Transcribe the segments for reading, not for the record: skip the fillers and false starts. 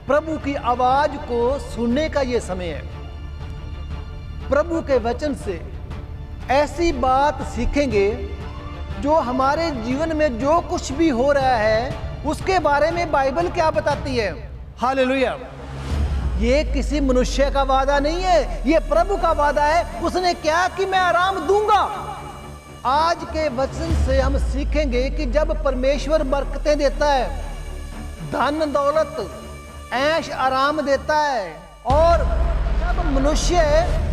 प्रभु की आवाज को सुनने का ये समय है। प्रभु के वचन से ऐसी बात सीखेंगे जो हमारे जीवन में जो कुछ भी हो रहा है उसके बारे में बाइबल क्या बताती है। हालेलुया। ये किसी मनुष्य का वादा नहीं है, ये प्रभु का वादा है। उसने क्या कि मैं आराम दूंगा। आज के वचन से हम सीखेंगे कि जब परमेश्वर बरकतें देता है, धन दौलत ऐश आराम देता है, और जब मनुष्य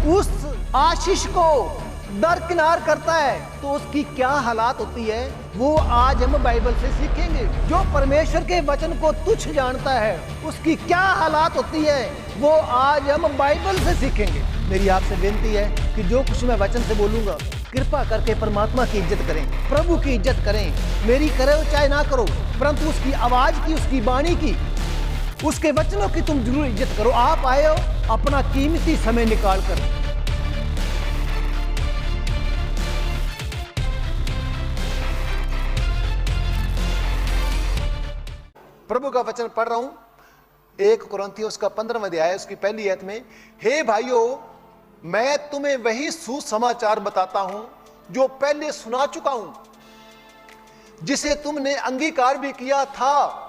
उस आशीष को दरकिनार करता है तो उसकी क्या हालात होती है, वो आज हम बाइबल से सीखेंगे। जो परमेश्वर के वचन को तुच्छ जानता है उसकी क्या हालात होती है, वो आज हम बाइबल से सीखेंगे। मेरी आपसे विनती है कि जो कुछ मैं वचन से बोलूंगा, कृपा करके परमात्मा की इज्जत करें, प्रभु की इज्जत करें। मेरी करो चाहे ना करो, परंतु उसकी आवाज की, उसकी वाणी की, उसके वचनों की तुम जरूर इज्जत करो। आप आए हो अपना कीमती समय निकाल कर। प्रभु का वचन पढ़ रहा हूं, 1 कुरिन्थियों उसका 15वां अध्याय उसकी पहली आयत में, हे भाइयों, मैं तुम्हें वही सुसमाचार बताता हूं जो पहले सुना चुका हूं, जिसे तुमने अंगीकार भी किया था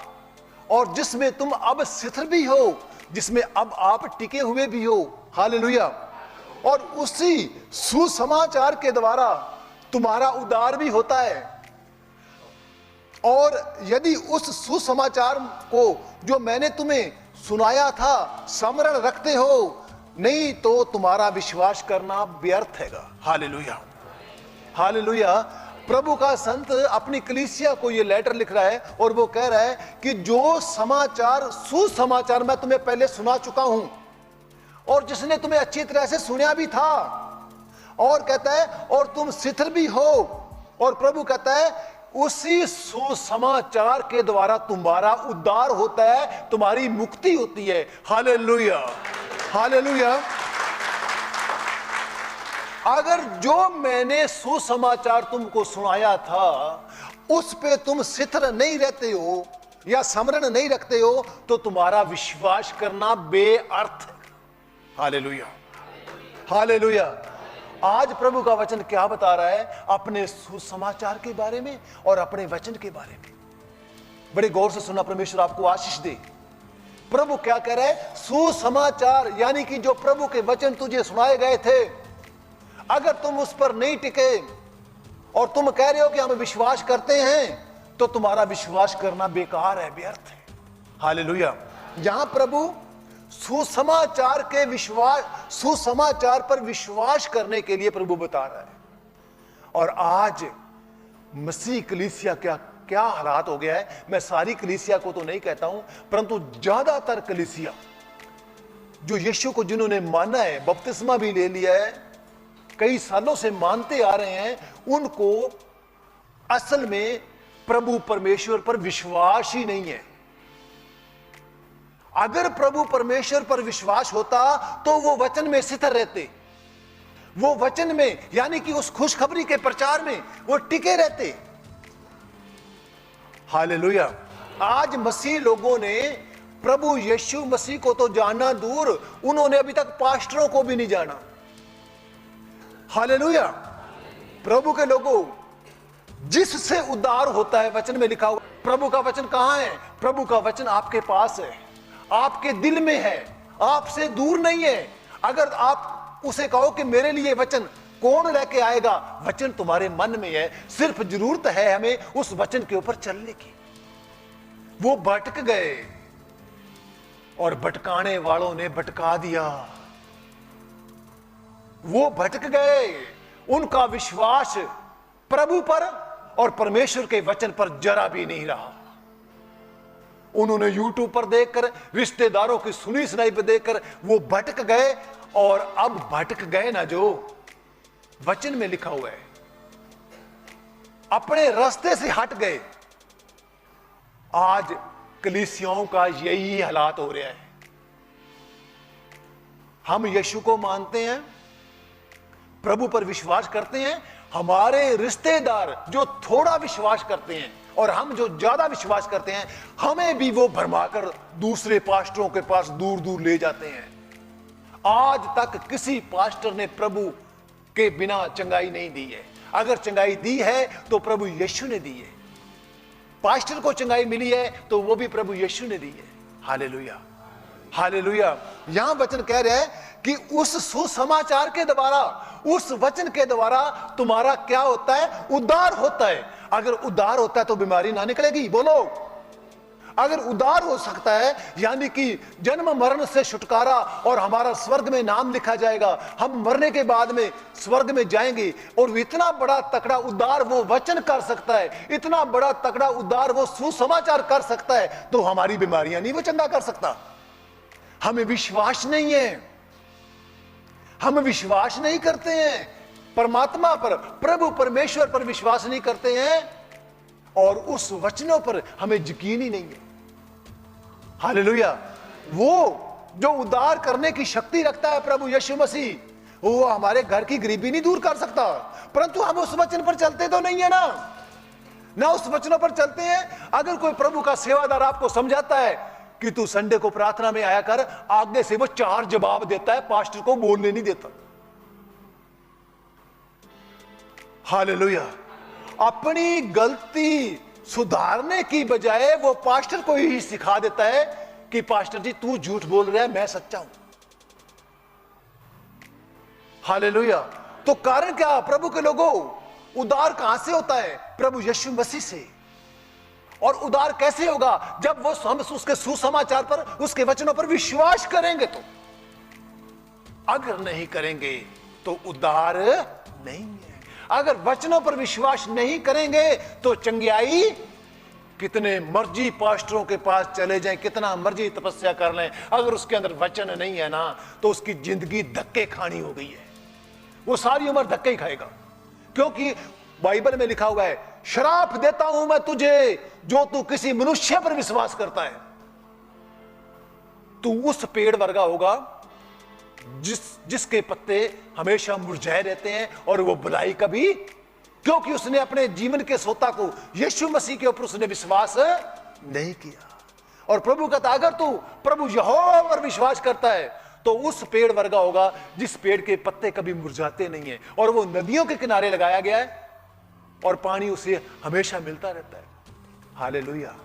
और जिसमें तुम अब स्थिर भी हो, जिसमें अब आप टिके हुए भी हो। हालेलुया। और उसी सुसमाचार के द्वारा तुम्हारा उद्धार भी होता है। और यदि उस सुसमाचार को जो मैंने तुम्हें सुनाया था स्मरण रखते हो, नहीं तो तुम्हारा विश्वास करना व्यर्थ हैगा। Hallelujah, hallelujah. प्रभु का संत अपनी कलीसिया को ये लेटर लिख रहा है और वो कह रहा है कि जो समाचार, सुसमाचार मैं तुम्हें पहले सुना चुका हूं और जिसने तुम्हें अच्छी तरह से सुना भी था, और कहता है और तुम स्थिर भी हो, और प्रभु कहता है उसी सुसमाचार के द्वारा तुम्हारा उद्धार होता है, तुम्हारी मुक्ति होती है। Hallelujah, hallelujah. अगर जो मैंने सुसमाचार तुमको सुनाया था उस पे तुम स्थिर नहीं रहते हो या स्मरण नहीं रखते हो, तो तुम्हारा विश्वास करना बेअर्थ है। Hallelujah, hallelujah. आज प्रभु का वचन क्या बता रहा है अपने सुसमाचार के बारे में और अपने वचन के बारे में। बड़े गौर से सुनना, परमेश्वर आपको आशीष दे। प्रभु क्या कह रहा है? सुसमाचार यानी कि जो प्रभु के वचन तुझे सुनाए गए थे, अगर तुम उस पर नहीं टिके और तुम कह रहे हो कि हम विश्वास करते हैं, तो तुम्हारा विश्वास करना बेकार है, व्यर्थ है। हालेलुया। यहां प्रभु सुसमाचार के विश्वास, सुसमाचार पर विश्वास करने के लिए प्रभु बता रहा है। और आज मसीह कलीसिया क्या हालात हो गया है, मैं सारी कलीसिया को तो नहीं कहता हूं, परंतु ज्यादातर कलीसिया जो यीशु को जिन्होंने माना है, बपतिस्मा भी ले लिया है, कई सालों से मानते आ रहे हैं, उनको असल में प्रभु परमेश्वर पर विश्वास ही नहीं है। अगर प्रभु परमेश्वर पर विश्वास होता तो वो वचन में स्थिर रहते, वो वचन में यानी कि उस खुशखबरी के प्रचार में वो टिके रहते। हालेलुया। आज मसीह लोगों ने प्रभु यीशु मसीह को तो जानना दूर, उन्होंने अभी तक पास्टरों को भी नहीं जाना। हालेलुया। प्रभु के लोगों, जिससे उद्धार होता है, वचन में लिखा हुआ। प्रभु का वचन कहां है? प्रभु का वचन आपके पास है, आपके दिल में है, आपसे दूर नहीं है। अगर आप उसे कहो कि मेरे लिए वचन कौन लेके आएगा, वचन तुम्हारे मन में है, सिर्फ जरूरत है हमें उस वचन के ऊपर चलने की। वो भटक गए और भटकाने वालों ने भटका दिया। वो भटक गए, उनका विश्वास प्रभु पर और परमेश्वर के वचन पर जरा भी नहीं रहा। उन्होंने यूट्यूब पर देखकर, रिश्तेदारों की सुनी सुनाई पर देखकर वो भटक गए, और अब भटक गए ना जो वचन में लिखा हुआ है, अपने रास्ते से हट गए। आज कलीसियाओं का यही हालात हो रहा है। हम यीशु को मानते हैं, प्रभु पर विश्वास करते हैं, हमारे रिश्तेदार जो थोड़ा विश्वास करते हैं और हम जो ज्यादा विश्वास करते हैं, हमें भी वो भरमाकर दूसरे पास्टरों के पास दूर दूर ले जाते हैं। आज तक किसी पास्टर ने प्रभु के बिना चंगाई नहीं दी है। अगर चंगाई दी है तो प्रभु यीशु ने दी है। पास्टर को चंगाई मिली है तो वो भी प्रभु यीशु ने दी है। Hallelujah, hallelujah. यहां वचन कह रहा है कि उस सुसमाचार के द्वारा, उस वचन के द्वारा तुम्हारा क्या होता है? उद्धार होता है। अगर उद्धार होता है तो बीमारी ना निकलेगी। बोलो, अगर उद्धार हो सकता है यानी कि जन्म मरण से छुटकारा और हमारा स्वर्ग में नाम लिखा जाएगा, हम मरने के बाद में स्वर्ग में जाएंगे। और इतना बड़ा तकड़ा उद्धार वो वचन कर सकता है, इतना बड़ा तकड़ा उद्धार वो सुसमाचार कर सकता है, तो हमारी बीमारियां नहीं वो चंगा कर सकता। हमें विश्वास नहीं है, हम विश्वास नहीं करते हैं परमात्मा पर, प्रभु परमेश्वर पर विश्वास नहीं करते हैं और उस वचनों पर हमें यकीन ही नहीं है। हालेलुया। वो जो उद्धार करने की शक्ति रखता है प्रभु यीशु मसीह, वो हमारे घर की गरीबी नहीं दूर कर सकता, परंतु हम उस वचन पर चलते तो नहीं है ना उस वचनों पर चलते हैं। अगर कोई प्रभु का सेवादार आपको समझाता है कि तू संडे को प्रार्थना में आया कर, आगे से वो 4 जवाब देता है, पास्टर को बोलने नहीं देता। हालेलुया। अपनी गलती सुधारने की बजाय वो पास्टर को ही सिखा देता है कि पास्टर जी तू झूठ बोल रहा है, मैं सच्चा हूं। हालेलुया। तो कारण क्या? प्रभु के लोगों, उद्धार कहां से होता है? प्रभु यीशु मसीह से। और उद्धार कैसे होगा? जब वो हम उसके सुसमाचार पर, उसके वचनों पर विश्वास करेंगे। तो अगर नहीं करेंगे तो उद्धार नहीं है। अगर वचनों पर विश्वास नहीं करेंगे तो चंगाई, कितने मर्जी पास्टरों के पास चले जाएं, कितना मर्जी तपस्या कर लें, अगर उसके अंदर वचन नहीं है ना, तो उसकी जिंदगी धक्के खानी हो गई है। वो सारी उम्र धक्के ही खाएगा। क्योंकि बाइबल में लिखा हुआ है, श्राप देता हूं मैं तुझे जो तू किसी मनुष्य पर विश्वास करता है। तू उस पेड़ वर्गा होगा जिसके पत्ते हमेशा मुरझाए रहते हैं और वो बुलाई कभी, क्योंकि उसने अपने जीवन के सोता को यीशु मसीह के ऊपर उसने विश्वास नहीं किया। और प्रभु कहता, अगर तू प्रभु यहोवा पर विश्वास करता है तो उस पेड़ वर्गा होगा जिस पेड़ के पत्ते कभी मुरझाते नहीं है, और वो नदियों के किनारे लगाया गया है और पानी उसे हमेशा मिलता रहता है। हालेलुया।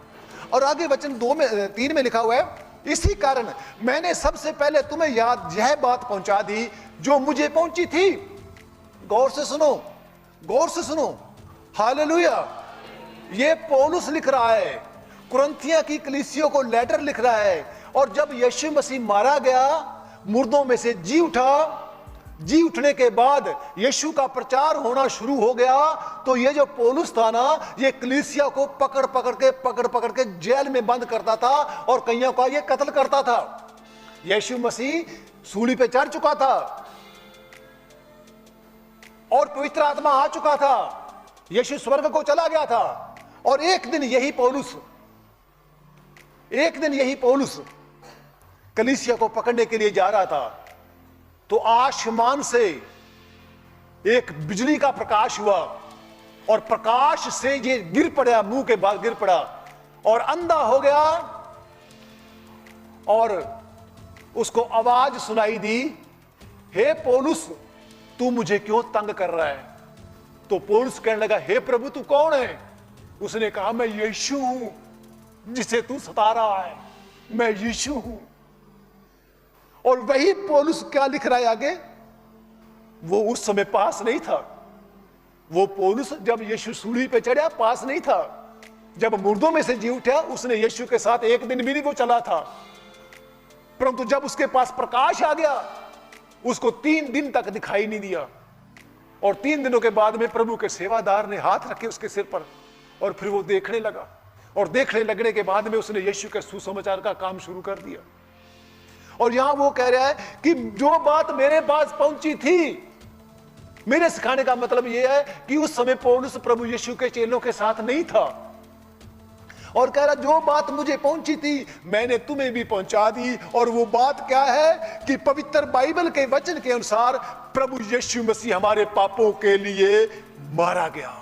और आगे वचन 3 में लिखा हुआ है, इसी कारण मैंने सबसे पहले तुम्हें याद यह बात पहुंचा दी जो मुझे पहुंची थी। गौर से सुनो, गौर से सुनो। हालेलुया। ये पौलुस लिख रहा है, कुरिन्थियों की कलीसियों को लेटर लिख रहा है। और जब यीशु मसीह मारा गया, मुर्दों में से जी उठा, जी उठने के बाद यीशु का प्रचार होना शुरू हो गया, तो ये जो पौलुस था ना, ये कलीसिया को पकड़ पकड़ के जेल में बंद करता था और कईयों का ये कत्ल करता था। यीशु मसीह सूली पे चढ़ चुका था और पवित्र आत्मा आ चुका था, यीशु स्वर्ग को चला गया था। और एक दिन यही पौलुस कलीसिया को पकड़ने के लिए जा रहा था, तो आसमान से एक बिजली का प्रकाश हुआ और प्रकाश से ये गिर पड़ा, मुंह के बाल गिर पड़ा और अंधा हो गया। और उसको आवाज सुनाई दी, हे पौलुस तू मुझे क्यों तंग कर रहा है? तो पौलुस कहने लगा, हे प्रभु तू कौन है? उसने कहा, मैं यीशु हूं जिसे तू सता रहा है, मैं यीशु हूं। और वही पौलुस क्या लिख रहा है आगे? वो उस समय पास नहीं था। वो पौलुस जब यीशु सूली पे चढ़ा पास नहीं था। जब मुर्दों में से जी उठा, उसने यीशु के साथ एक दिन भी नहीं वो चला था, परंतु जब उसके पास प्रकाश आ गया, उसको 3 दिन तक दिखाई नहीं दिया। और 3 दिनों के बाद में प्रभु के सेवादार ने हाथ रखे उसके सिर पर और फिर वो देखने लगा। और देखने लगने के बाद में उसने यीशु के सुसमाचार का काम शुरू कर दिया। और यहां वो कह रहा है कि जो बात मेरे पास पहुंची थी, मेरे सिखाने का मतलब यह है कि उस समय पौलुस प्रभु यीशु के चेलों के साथ नहीं था। और कह रहा, जो बात मुझे पहुंची थी मैंने तुम्हें भी पहुंचा दी। और वो बात क्या है कि पवित्र बाइबल के वचन के अनुसार प्रभु यीशु मसीह हमारे पापों के लिए मारा गया।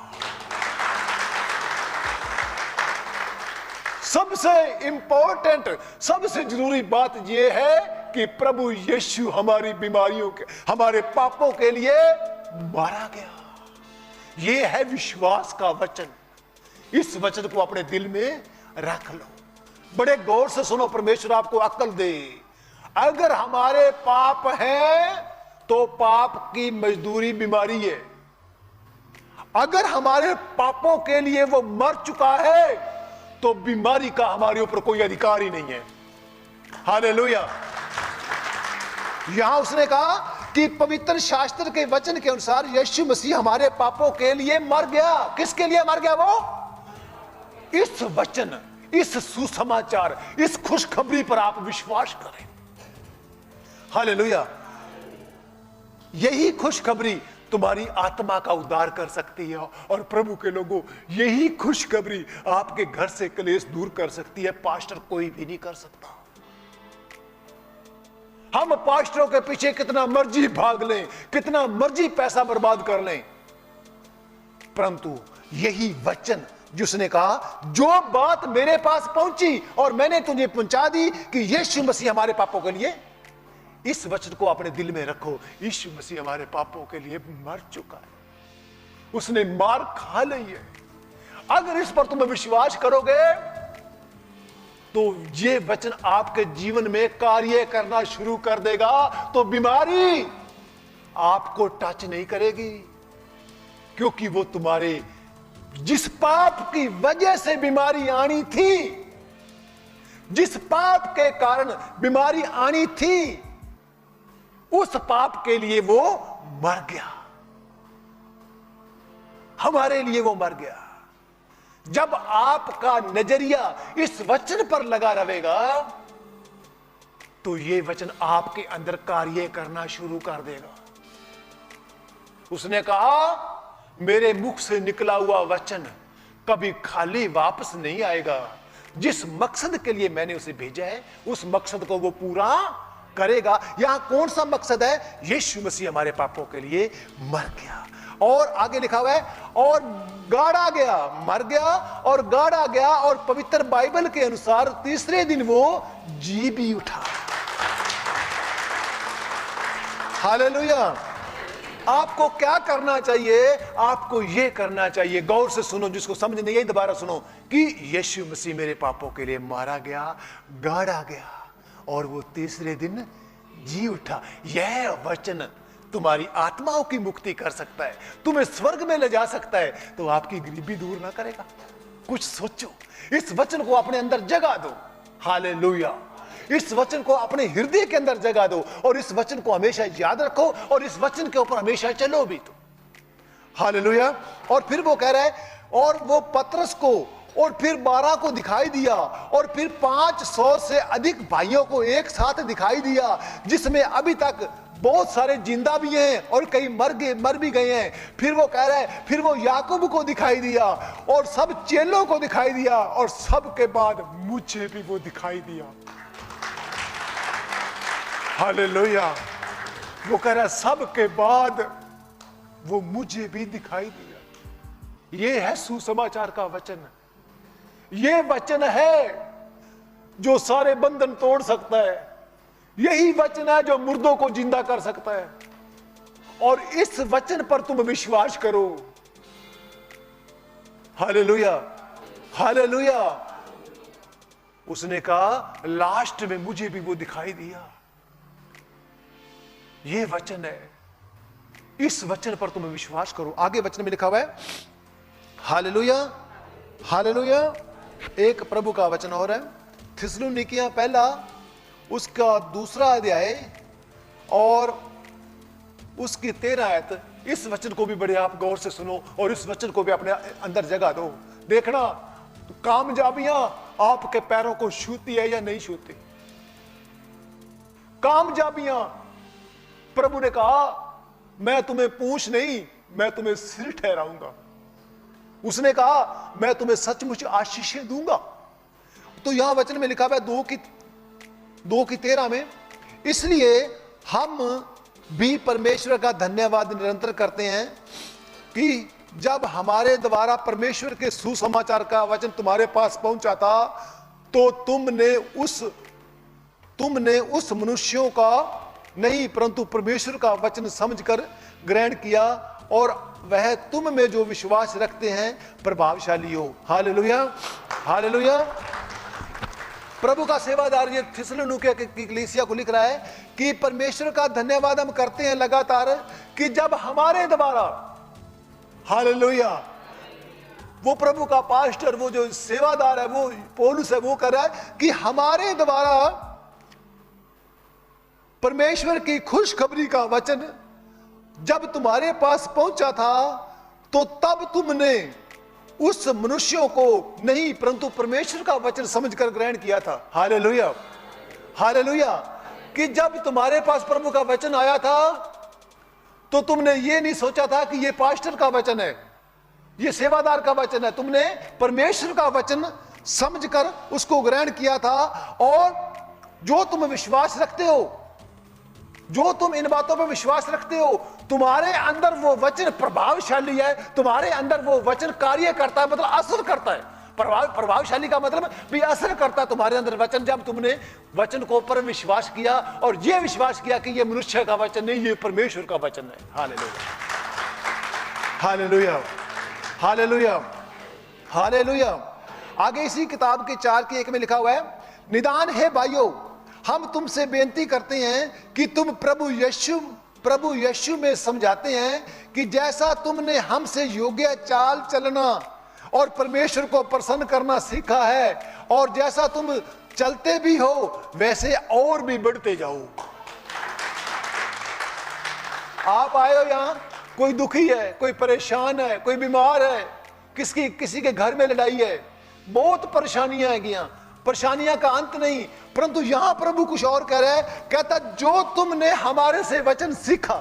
सबसे इंपॉर्टेंट, सबसे जरूरी बात यह है कि प्रभु यीशु हमारी बीमारियों के, हमारे पापों के लिए मारा गया। यह है विश्वास का वचन। इस वचन को अपने दिल में रख लो, बड़े गौर से सुनो, परमेश्वर आपको अक्ल दे। अगर हमारे पाप हैं तो पाप की मजदूरी बीमारी है। अगर हमारे पापों के लिए वो मर चुका है तो बीमारी का हमारे ऊपर कोई अधिकार ही नहीं है। हालेलुया। यहां उसने कहा कि पवित्र शास्त्र के वचन के अनुसार यीशु मसीह हमारे पापों के लिए मर गया। किसके लिए मर गया वो? इस वचन, इस सुसमाचार, इस खुशखबरी पर आप विश्वास करें। हालेलुया। यही खुशखबरी तुम्हारी आत्मा का उद्धार कर सकती है। और प्रभु के लोगों, यही खुशखबरी आपके घर से क्लेश दूर कर सकती है। पास्टर कोई भी नहीं कर सकता। हम पास्टरों के पीछे कितना मर्जी भाग लें, कितना मर्जी पैसा बर्बाद कर लें, परंतु यही वचन जिसने कहा, जो बात मेरे पास पहुंची और मैंने तुझे पहुंचा दी कि यीशु मसीह हमारे पापों के लिए, इस वचन को अपने दिल में रखो। यीशु मसीह हमारे पापों के लिए मर चुका है, उसने मार खा ली है। अगर इस पर तुम विश्वास करोगे तो ये वचन आपके जीवन में कार्य करना शुरू कर देगा। तो बीमारी आपको टच नहीं करेगी, क्योंकि वो तुम्हारे जिस पाप की वजह से बीमारी आनी थी, जिस पाप के कारण बीमारी आनी थी, उस पाप के लिए वो मर गया। हमारे लिए वो मर गया। जब आपका नजरिया इस वचन पर लगा रहेगा तो ये वचन आपके अंदर कार्य करना शुरू कर देगा। उसने कहा, मेरे मुख से निकला हुआ वचन कभी खाली वापस नहीं आएगा। जिस मकसद के लिए मैंने उसे भेजा है, उस मकसद को वो पूरा करेगा। यहां कौन सा मकसद है? यीशु मसीह हमारे पापों के लिए मर गया। और आगे लिखा हुआ है, और गाड़ा गया, मर गया और गाड़ा गया, और पवित्र बाइबल के अनुसार तीसरे दिन वो जी भी उठा। हालेलुया। आपको क्या करना चाहिए? आपको यह करना चाहिए, गौर से सुनो, जिसको समझ नहीं आई दोबारा सुनो, कि यीशु मसीह मेरे पापों के लिए मारा गया, गाड़ा गया और वो तीसरे दिन जी उठा। यह वचन तुम्हारी आत्माओं की मुक्ति कर सकता है, तुम्हें स्वर्ग में ले जा सकता है। तो आपकी गरीबी दूर ना करेगा? कुछ सोचो, इस वचन को अपने अंदर जगा दो। हालेलुया। इस वचन को अपने हृदय के अंदर जगा दो और इस वचन को हमेशा याद रखो और इस वचन के ऊपर हमेशा चलो भी। तो हालेलुया। और फिर वो कह रहा है, और वो पतरस को और फिर 12 को दिखाई दिया और फिर 500 से अधिक भाइयों को एक साथ दिखाई दिया, जिसमें अभी तक बहुत सारे जिंदा भी हैं और कई मर भी गए हैं। फिर वो कह रहा है, फिर वो याकूब को दिखाई दिया और सब चेलों को दिखाई दिया और सब के बाद मुझे भी वो दिखाई दिया। हालेलुया। वो कह रहा है, सब के बाद वो मुझे भी दिखाई दिया। ये है सुसमाचार का वचन। ये वचन है जो सारे बंधन तोड़ सकता है। यही वचन है जो मुर्दों को जिंदा कर सकता है। और इस वचन पर तुम विश्वास करो। Hallelujah, hallelujah. उसने कहा, लास्ट में मुझे भी वो दिखाई दिया। ये वचन है, इस वचन पर तुम विश्वास करो। आगे वचन में लिखा हुआ है, हालेलुया, हालेलुया। एक प्रभु का वचन और है, थिस्सलुनीकियों पहला उसका 2 अध्याय और उसकी 13 आयत। इस वचन को भी बड़े आप गौर से सुनो और इस वचन को भी अपने अंदर जगा दो। देखना कामयाबियां आपके पैरों को छूती है या नहीं छूती। कामयाबियां, प्रभु ने कहा, मैं तुम्हें पूंछ नहीं, मैं तुम्हें सिर ठहराऊंगा। उसने कहा, मैं तुम्हें सचमुच आशीषें दूंगा। तो यहां वचन में लिखा हुआ है 2 की 13 में, इसलिए हम भी परमेश्वर का धन्यवाद निरंतर करते हैं कि जब हमारे द्वारा परमेश्वर के सुसमाचार का वचन तुम्हारे पास पहुंचा था, तो तुमने उस मनुष्यों का नहीं परंतु परमेश्वर का वचन समझकर ग्रहण किया, और वह तुम में जो विश्वास रखते हैं प्रभावशाली हो। Hallelujah, hallelujah. प्रभु का सेवादार ये थिस्सलुनीके की कलीसिया को लिख रहा है कि परमेश्वर का धन्यवाद हम करते हैं लगातार कि जब हमारे द्वारा, हालेलुया, वो प्रभु का पास्टर, वो जो सेवादार है, वो पौलुस है, वो कर रहा है कि हमारे द्वारा परमेश्वर की खुशखबरी का वचन जब तुम्हारे पास पहुंचा था, तो तब तुमने उस मनुष्यों को नहीं परंतु परमेश्वर का वचन समझकर ग्रहण किया था। Hallelujah, hallelujah. कि जब तुम्हारे पास प्रभु का वचन आया था, तो तुमने ये नहीं सोचा था कि ये पास्टर का वचन है, ये सेवादार का वचन है। तुमने परमेश्वर का वचन समझकर उसको ग्रहण किया था, और जो तुम विश्वास रखते हो, जो तुम इन बातों पर विश्वास रखते हो, तुम्हारे अंदर वो वचन प्रभावशाली है, तुम्हारे अंदर वो वचन कार्य करता है, मतलब असर करता है। प्रभावशाली का मतलब भी असर करता है तुम्हारे अंदर वचन, जब तुमने वचन को पर विश्वास किया और ये विश्वास किया कि ये मनुष्य का वचन नहीं, ये परमेश्वर का वचन है। Hallelujah, hallelujah, hallelujah, hallelujah. आगे इसी किताब के 4:1 में लिखा हुआ है, निदान है भाइयों, हम तुमसे बेनती करते हैं कि तुम प्रभु यीशु में समझाते हैं कि जैसा तुमने हमसे योग्य चाल चलना और परमेश्वर को प्रसन्न करना सीखा है, और जैसा तुम चलते भी हो वैसे और भी बढ़ते जाओ। आप आए हो यहां, कोई दुखी है, कोई परेशान है, कोई बीमार है, किसी के घर में लड़ाई है, बहुत परेशानियां हैं गया, परेशानियां का अंत नहीं, परंतु यहां प्रभु कुछ और कह रहा है। कहता जो तुमने हमारे से वचन सीखा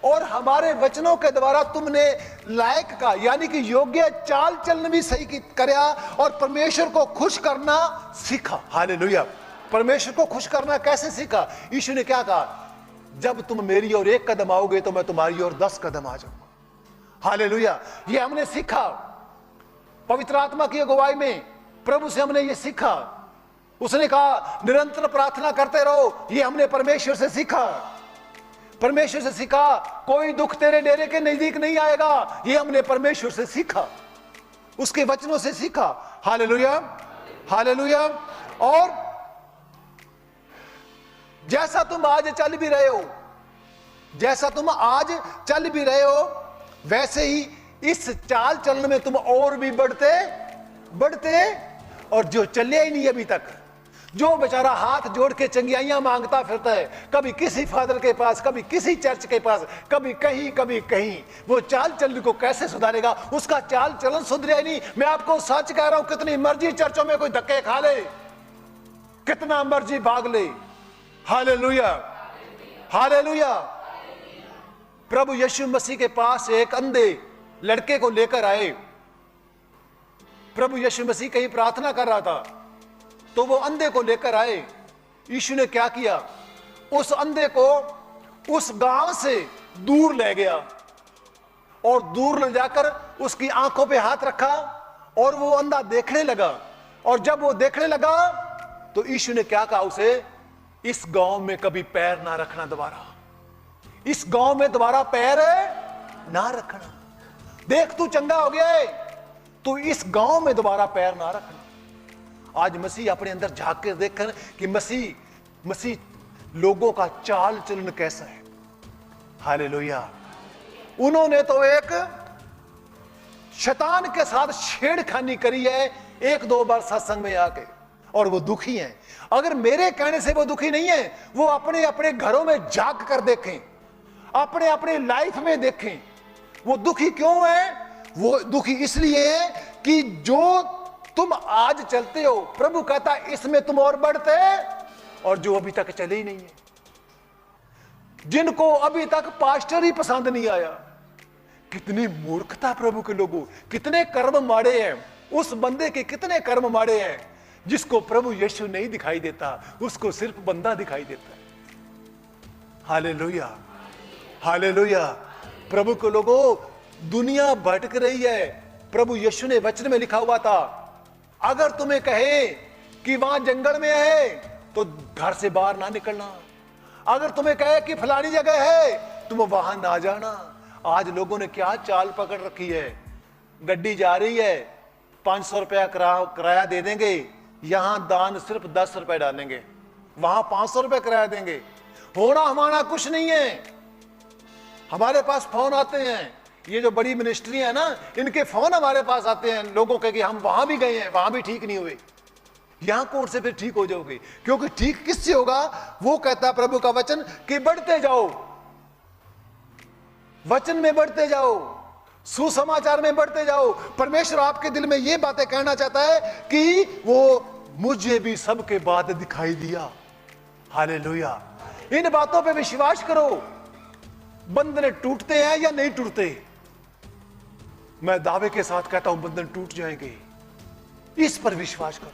और हमारे वचनों के द्वारा तुमने लायक का यानी कि योग्य चाल चलन भी सही करया और परमेश्वर को खुश करना सीखा। हालेलुया। परमेश्वर को खुश करना कैसे सीखा? यीशु ने क्या कहा, जब तुम मेरी ओर 1 कदम आओगे तो मैं तुम्हारी ओर 10 कदम आ जाऊंगा। हालेलुया। ये हमने सीखा पवित्र आत्मा की अगुवाई में, प्रभु से हमने ये सीखा। उसने कहा निरंतर प्रार्थना करते रहो, ये हमने परमेश्वर से सीखा। परमेश्वर से सीखा कोई दुख तेरे डेरे के नजदीक नहीं आएगा, ये हमने परमेश्वर से सीखा, उसके वचनों से सीखा। Hallelujah, hallelujah. और जैसा तुम आज चल भी रहे हो, जैसा तुम आज चल भी रहे हो, वैसे ही इस चाल चलन में तुम और भी बढ़ते बढ़ते। और जो चले ही नहीं अभी तक, जो बेचारा हाथ जोड़ के चंगियाइयां मांगता फिरता है, कभी किसी फादर के पास, कभी किसी चर्च के पास, कभी कहीं, वो चाल चलन को कैसे सुधारेगा? उसका चाल चलन सुधरे ही नहीं। मैं आपको सच कह रहा हूं, कितनी मर्जी चर्चों में कोई धक्के खा ले, कितना मर्जी भाग ले। Hallelujah, hallelujah. प्रभु यीशु मसीह के पास एक अंधे लड़के को लेकर आए। प्रभु यीशु मसीह कहीं प्रार्थना कर रहा था, तो वो अंधे को लेकर आए। यीशु ने क्या किया, उस अंधे को उस गांव से दूर ले गया और दूर ले जाकर उसकी आंखों पे हाथ रखा और वो अंधा देखने लगा। और जब वो देखने लगा तो यीशु ने क्या कहा उसे, इस गांव में कभी पैर ना रखना, दोबारा इस गांव में दोबारा पैर ना रखना। देख तू चंगा हो गया है, तू इस गांव में दोबारा पैर ना रखना। आज मसीह अपने अंदर झांक कर देखकर कि मसीह लोगों का चाल चलन कैसा है। हालेलुया। उन्होंने तो एक शैतान के साथ छेड़खानी करी है 1-2 बार सत्संग में आके, और वो दुखी हैं। अगर मेरे कहने से वो दुखी नहीं है, वो अपने अपने घरों में झांक कर देखें, अपने अपने लाइफ में देखें वो दुखी क्यों है। वो दुखी इसलिए है कि जो तुम आज चलते हो, प्रभु कहता है इसमें तुम और बढ़ते, और जो अभी तक चले ही नहीं है, जिनको अभी तक पास्टर ही पसंद नहीं आया। कितनी मूर्खता प्रभु के लोगों, कितने कर्म माड़े हैं उस बंदे के, कितने कर्म माड़े हैं जिसको प्रभु यीशु नहीं दिखाई देता, उसको सिर्फ बंदा दिखाई देता है। Hallelujah, hallelujah. प्रभु के लोगों, दुनिया भटक रही है। प्रभु यीशु ने वचन में लिखा हुआ था, अगर तुम्हें कहे कि वहां जंगल में है तो घर से बाहर ना निकलना, अगर तुम्हें कहे कि फलानी जगह है तुम वहां ना जाना। आज लोगों ने क्या चाल पकड़ रखी है, गड्डी जा रही है 500 रुपया किराया दे देंगे, यहां दान सिर्फ 10 रुपए डालेंगे, वहां 500 रुपए किराया देंगे। होना हमारा कुछ नहीं है। हमारे पास फोन आते हैं, ये जो बड़ी मिनिस्ट्री है ना, इनके फोन हमारे पास आते हैं लोगों के कि हम वहां भी गए हैं, वहां भी ठीक नहीं हुए, यहां कौन से फिर ठीक हो जाओगे? क्योंकि ठीक किससे होगा? वो कहता है प्रभु का वचन कि बढ़ते जाओ, वचन में बढ़ते जाओ, सुसमाचार में बढ़ते जाओ। परमेश्वर आपके दिल में ये बातें कहना चाहता है कि वो मुझे भी सबके बाद दिखाई दिया। हालेलुया। इन बातों पे विश्वास करो। बंधन टूटते हैं या नहीं टूटते? मैं दावे के साथ कहता हूं बंधन टूट जाएंगे। इस पर विश्वास करो।